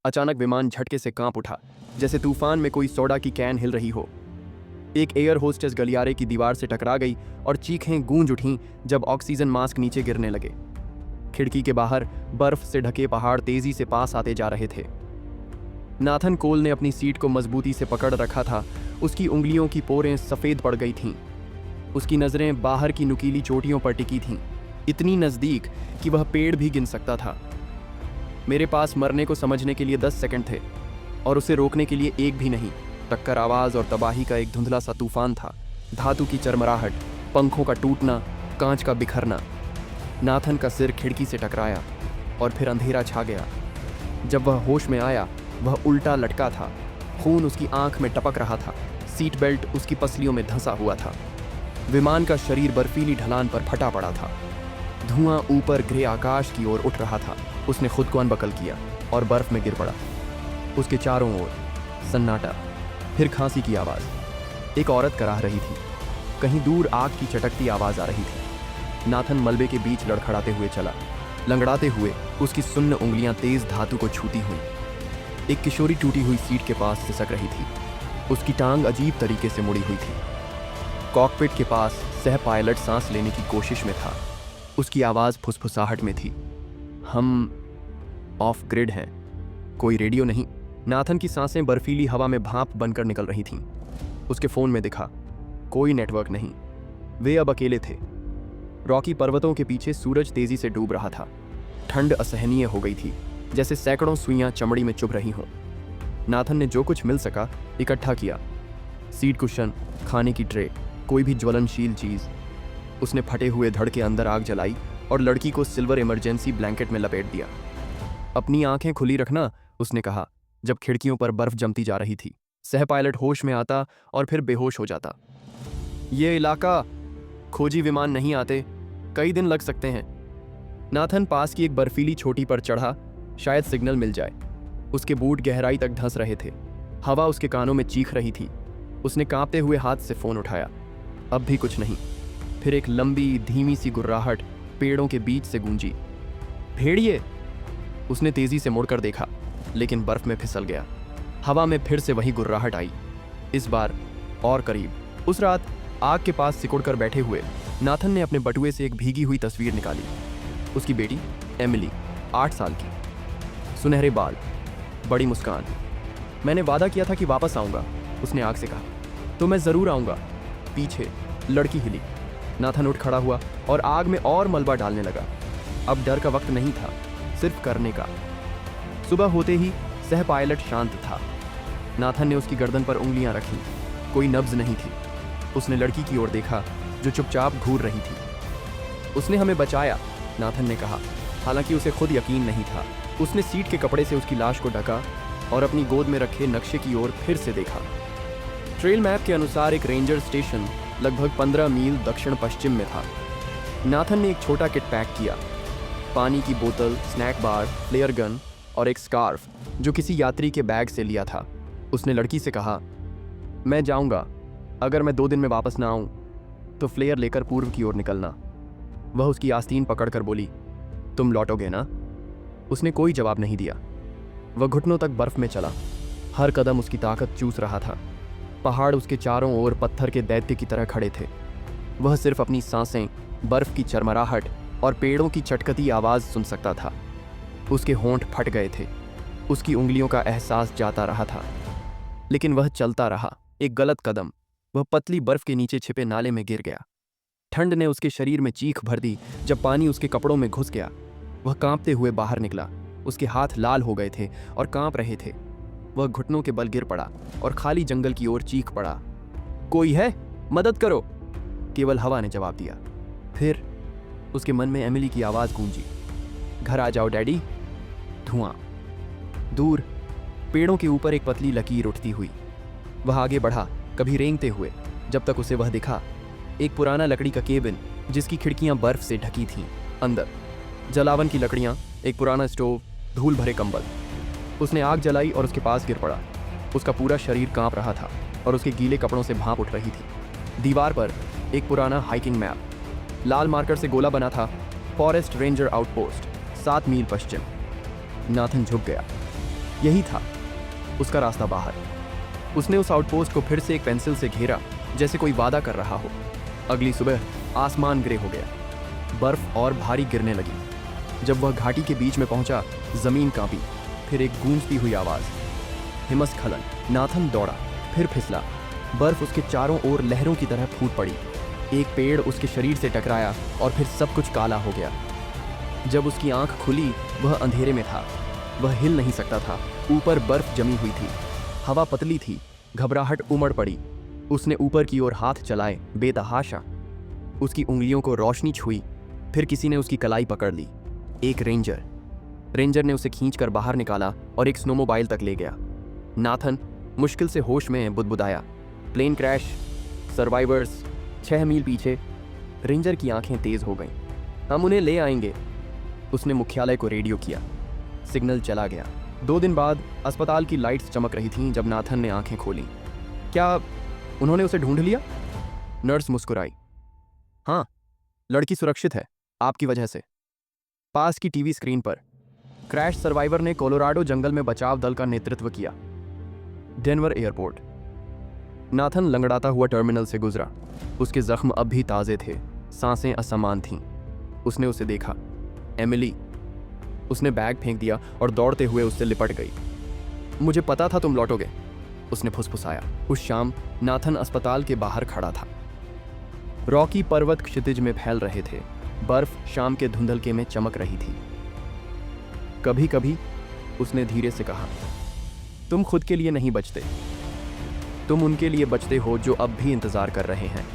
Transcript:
अचानक विमान झटके से कांप उठा, जैसे तूफान में कोई सोडा की कैन हिल रही हो। एक एयर होस्टेस गलियारे की दीवार से टकरा गई और चीखें गूंज उठीं जब ऑक्सीजन मास्क नीचे गिरने लगे। खिड़की के बाहर बर्फ से ढके पहाड़ तेजी से पास आते जा रहे थे। नाथन कोल ने अपनी सीट को मजबूती से पकड़ रखा था। उसकी उंगलियों की पोरें सफ़ेद पड़ गई थीं। उसकी नज़रें बाहर की नुकीली चोटियों पर टिकी थीं, इतनी नज़दीक कि वह पेड़ भी गिन सकता था। मेरे पास मरने को समझने के लिए 10 सेकंड थे और उसे रोकने के लिए एक भी नहीं। टक्कर, आवाज़ और तबाही का एक धुंधला सा तूफान था। धातु की चरमराहट, पंखों का टूटना, कांच का बिखरना। नाथन का सिर खिड़की से टकराया और फिर अंधेरा छा गया। जब वह होश में आया, वह उल्टा लटका था। खून उसकी आंख में टपक रहा था। सीट बेल्ट उसकी पसलियों में धंसा हुआ था। विमान का शरीर बर्फीली ढलान पर फटा पड़ा था। धुआं ऊपर ग्रे आकाश की ओर उठ रहा था। उसने खुद को अनबकल किया और बर्फ में गिर पड़ा। उसके चारों ओर सन्नाटा, फिर खांसी की आवाज़। एक औरत कराह रही थी। कहीं दूर आग की चटकती आवाज़ आ रही थी। नाथन मलबे के बीच लड़खड़ाते हुए चला। लंगड़ाते हुए उसकी सुन्न उंगलियां तेज धातु को छूती हुई। एक किशोरी टूटी हुई सीट के पास सिसक रही थी। उसकी टांग अजीब तरीके से मुड़ी हुई थी। कॉकपिट के पास सह पायलट सांस लेने की कोशिश में था। उसकी आवाज़ फुसफुसाहट में थी। हम ऑफ ग्रिड हैं, कोई रेडियो नहीं। नाथन की सांसें बर्फीली हवा में भाप बनकर निकल रही थीं। उसके फ़ोन में दिखा, कोई नेटवर्क नहीं। वे अब अकेले थे। रॉकी पर्वतों के पीछे सूरज तेजी से डूब रहा था। ठंड असहनीय हो गई थी, जैसे सैकड़ों सुइयां चमड़ी में चुभ रही हों। नाथन ने जो कुछ मिल सका इकट्ठा किया। सीट कुशन, खाने की ट्रे, कोई भी ज्वलनशील चीज़। उसने फटे हुए धड़ के अंदर आग जलाई और लड़की को सिल्वर इमरजेंसी ब्लैंकेट में लपेट दिया। अपनी आंखें खुली रखना, उसने कहा जब खिड़कियों पर बर्फ जमती जा रही थी। सह पायलट होश में आता और फिर बेहोश हो जाता। ये इलाका, खोजी विमान नहीं आते, कई दिन लग सकते हैं। नाथन पास की एक बर्फीली चोटी पर चढ़ा, शायद सिग्नल मिल जाए। उसके बूट गहराई तक धंस रहे थे। हवा उसके कानों में चीख रही थी। उसने कांपते हुए हाथ से फ़ोन उठाया। अब भी कुछ नहीं। फिर एक लंबी धीमी सी गुर्राहट पेड़ों के बीच से गूंजी। भेड़िए! उसने तेजी से मुड़कर देखा, लेकिन बर्फ में फिसल गया। हवा में फिर से वही गुर्राहट आई, इस बार और करीब। उस रात आग के पास सिकुड़कर बैठे हुए नाथन ने अपने बटुए से एक भीगी हुई तस्वीर निकाली। उसकी बेटी एमिली, 8 साल की, सुनहरे बाल, बड़ी मुस्कान। मैंने वादा किया था कि वापस आऊंगा, उसने आग से कहा। तो मैं ज़रूर आऊंगा। पीछे लड़की हिली। नाथन उठ खड़ा हुआ और आग में और मलबा डालने लगा। अब डर का वक्त नहीं था, सिर्फ करने का। सुबह होते ही सह पायलट शांत था। नाथन ने उसकी गर्दन पर उंगलियां रखी। कोई नब्ज नहीं थी। उसने लड़की की ओर देखा, जो चुपचाप घूर रही थी। उसने हमें बचाया, नाथन ने कहा, हालांकि उसे खुद यकीन नहीं था। उसने सीट के कपड़े से उसकी लाश को ढका और अपनी गोद में रखे नक्शे की ओर फिर से देखा। ट्रेल मैप के अनुसार एक रेंजर स्टेशन लगभग 15 मील दक्षिण पश्चिम में था। नाथन ने एक छोटा किट पैक किया। पानी की बोतल, स्नैक बार, फ्लेयर गन और एक स्कार्फ, जो किसी यात्री के बैग से लिया था। उसने लड़की से कहा, मैं जाऊंगा, अगर मैं 2 दिन में वापस ना आऊं तो फ्लेयर लेकर पूर्व की ओर निकलना। वह उसकी आस्तीन पकड़कर बोली, तुम लौटोगे ना? उसने कोई जवाब नहीं दिया। वह घुटनों तक बर्फ में चला। हर कदम उसकी ताकत चूस रहा था। पहाड़ उसके चारों ओर पत्थर के दैत्य की तरह खड़े थे। वह सिर्फ अपनी सांसें, बर्फ की चरमराहट और पेड़ों की चटकती आवाज़ सुन सकता था। उसके होंठ फट गए थे। उसकी उंगलियों का एहसास जाता रहा था, लेकिन वह चलता रहा। एक गलत कदम, वह पतली बर्फ के नीचे छिपे नाले में गिर गया। ठंड ने उसके शरीर में चीख भर दी जब पानी उसके कपड़ों में घुस गया। वह कांपते हुए बाहर निकला। उसके हाथ लाल हो गए थे और कांप रहे थे। वह घुटनों के बल गिर पड़ा और खाली जंगल की ओर चीख पड़ा, कोई है? मदद करो! केवल हवा ने जवाब दिया। फिर उसके मन में एमिली की आवाज़ गूंजी, घर आ जाओ डैडी। धुआं, दूर पेड़ों के ऊपर एक पतली लकीर उठती हुई। वह आगे बढ़ा, कभी रेंगते हुए, जब तक उसे वह दिखा। एक पुराना लकड़ी का केबिन, जिसकी खिड़कियां बर्फ से ढकी थीं। अंदर जलावन की लकड़ियां, एक पुराना स्टोव, धूल भरे कंबल। उसने आग जलाई और उसके पास गिर पड़ा। उसका पूरा शरीर कांप रहा था और उसके गीले कपड़ों से भाप उठ रही थी। दीवार पर एक पुराना हाइकिंग मैप, लाल मार्कर से गोला बना था, फॉरेस्ट रेंजर आउटपोस्ट, 7 मील पश्चिम। नाथन झुक गया। यही था उसका रास्ता बाहर। उसने उस आउटपोस्ट को फिर से एक पेंसिल से घेरा, जैसे कोई वादा कर रहा हो। अगली सुबह आसमान ग्रे हो गया, बर्फ और भारी गिरने लगी। जब वह घाटी के बीच में पहुंचा, जमीन कांपी। फिर एक गूंजती हुई आवाज, हिमस्खलन। नाथन दौड़ा, फिर फिसला। बर्फ उसके चारों ओर लहरों की तरह फूट पड़ी। एक पेड़ उसके शरीर से टकराया और फिर सब कुछ काला हो गया। जब उसकी आंख खुली, वह अंधेरे में था। वह हिल नहीं सकता था। ऊपर बर्फ जमी हुई थी, हवा पतली थी। घबराहट उमड़ पड़ी। उसने ऊपर की ओर हाथ चलाए, बेतहाशा। उसकी उंगलियों को रोशनी छुई। फिर किसी ने उसकी कलाई पकड़ ली। एक रेंजर ने उसे खींचकर बाहर निकाला और एक स्नोमोबाइल तक ले गया। नाथन मुश्किल से होश में बुदबुदाया, प्लेन क्रैश, सर्वाइवर्स 6 मील पीछे। रेंजर की आंखें तेज हो गईं। हम उन्हें ले आएंगे। उसने मुख्यालय को रेडियो किया। सिग्नल चला गया। 2 दिन बाद अस्पताल की लाइट्स चमक रही थीं जब नाथन ने आंखें खोलीं। क्या उन्होंने उसे ढूंढ लिया? नर्स मुस्कुराई। हाँ, लड़की सुरक्षित है, आपकी वजह से। पास की टीवी स्क्रीन पर क्रैश सर्वाइवर ने कोलोराडो जंगल में बचाव दल का नेतृत्व किया। Denver airport. नाथन लंगड़ाता हुआ टर्मिनल से गुजरा। उसके जख्म अब भी ताज़े थे, सांसें असमान थीं। उसने उसे देखा, एमिली। उसने बैग फेंक दिया और दौड़ते हुए उससे लिपट गई। मुझे पता था तुम लौटोगे, उसने फुसफुसाया। उस शाम नाथन अस्पताल के बाहर खड़ा था। रॉकी पर्वत क्षितिज में फैल रहे थे। बर्फ शाम के धुंधलके में चमक रही थी। कभी कभी उसने धीरे से कहा, तुम खुद के लिए नहीं बचते, तुम उनके लिए बचते हो जो अब भी इंतजार कर रहे हैं।